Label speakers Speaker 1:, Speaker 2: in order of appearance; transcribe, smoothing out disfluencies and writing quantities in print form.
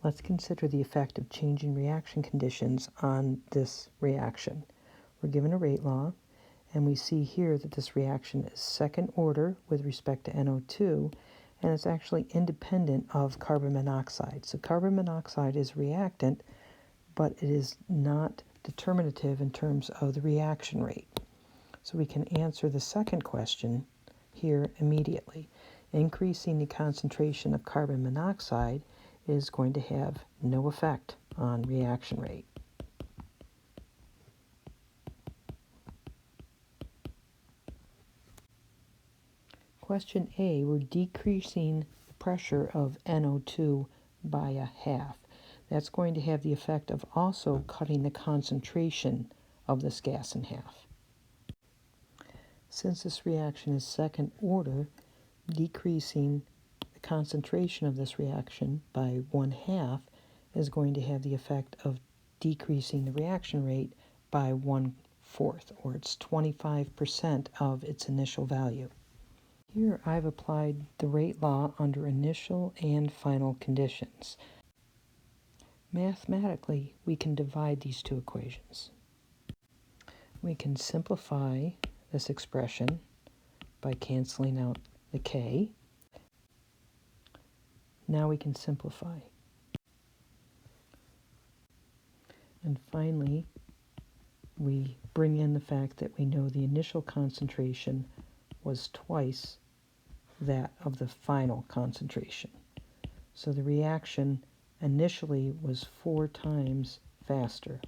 Speaker 1: Let's consider the effect of changing reaction conditions on this reaction. We're given a rate law, and we see here that this reaction is second order with respect to NO2, and it's actually independent of carbon monoxide. So carbon monoxide is reactant, but it is not determinative in terms of the reaction rate. So we can answer the second question here immediately. Increasing the concentration of carbon monoxide is going to have no effect on reaction rate. Question A, we're decreasing the pressure of NO2 by a half. That's going to have the effect of also cutting the concentration of this gas in half. Since this reaction is second order, decreasing the concentration of this reaction by 1/2 is going to have the effect of decreasing the reaction rate by 1/4, or it's 25% of its initial value. Here I've applied the rate law under initial and final conditions. Mathematically, we can divide these two equations. We can simplify this expression by canceling out the k. Now we can simplify. And finally, we bring in the fact that we know the initial concentration was twice that of the final concentration. So the reaction initially was 4 times faster.